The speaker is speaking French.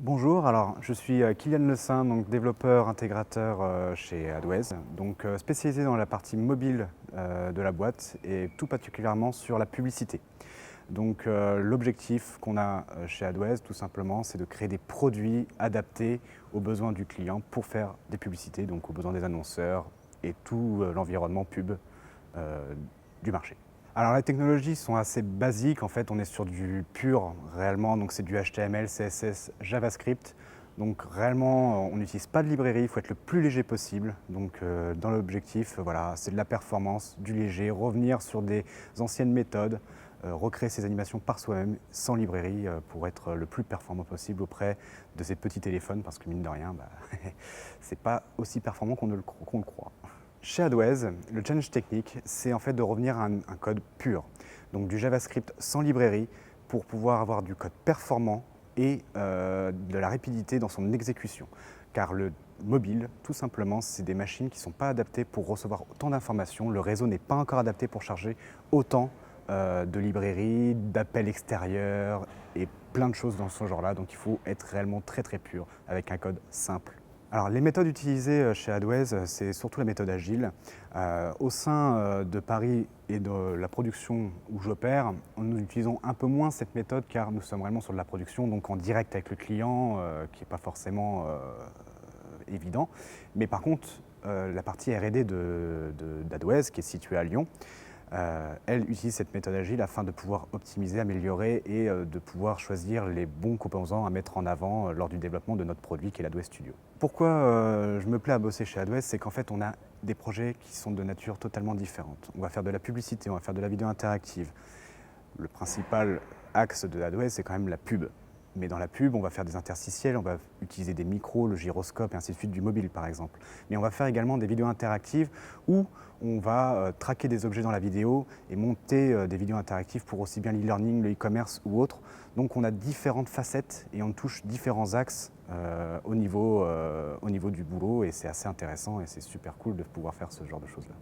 Bonjour, alors je suis Kylian Le Saint, donc développeur intégrateur chez AdWays, donc spécialisé dans la partie mobile de la boîte et tout particulièrement sur la publicité. Donc l'objectif qu'on a chez AdWays tout simplement, c'est de créer des produits adaptés aux besoins du client pour faire des publicités, donc aux besoins des annonceurs et tout l'environnement pub du marché. Alors les technologies sont assez basiques, en fait on est sur du pur réellement, donc c'est du HTML, CSS, JavaScript. Donc réellement on n'utilise pas de librairie, il faut être le plus léger possible. Donc dans l'objectif, voilà, c'est de la performance, du léger, revenir sur des anciennes méthodes, recréer ces animations par soi-même, sans librairie, pour être le plus performant possible auprès de ces petits téléphones, parce que mine de rien, c'est pas aussi performant qu'on le croit. Chez AdWays, le challenge technique, c'est en fait de revenir à un code pur, donc du JavaScript sans librairie, pour pouvoir avoir du code performant et de la rapidité dans son exécution. Car le mobile, tout simplement, c'est des machines qui ne sont pas adaptées pour recevoir autant d'informations. Le réseau n'est pas encore adapté pour charger autant de librairies, d'appels extérieurs et plein de choses dans ce genre-là. Donc il faut être réellement très très pur avec un code simple. Alors les méthodes utilisées chez AdWays, c'est surtout la méthode agile. Au sein de Paris et de la production où j'opère, nous utilisons un peu moins cette méthode car nous sommes vraiment sur de la production, donc en direct avec le client, qui n'est pas forcément évident. Mais par contre, la partie R&D d'AdWays, qui est située à Lyon, elle utilise cette méthode agile afin de pouvoir optimiser, améliorer et de pouvoir choisir les bons composants à mettre en avant lors du développement de notre produit qui est l'AdWays Studio. Pourquoi je me plais à bosser chez AdWays, c'est qu'en fait on a des projets qui sont de nature totalement différente. On va faire de la publicité, on va faire de la vidéo interactive. Le principal axe de AdWays, c'est quand même la pub. Mais dans la pub, on va faire des interstitiels, on va utiliser des micros, le gyroscope et ainsi de suite, du mobile par exemple. Mais on va faire également des vidéos interactives où on va traquer des objets dans la vidéo et monter des vidéos interactives pour aussi bien l'e-learning, le e-commerce ou autre. Donc on a différentes facettes et on touche différents axes au niveau du boulot et c'est assez intéressant et c'est super cool de pouvoir faire ce genre de choses-là.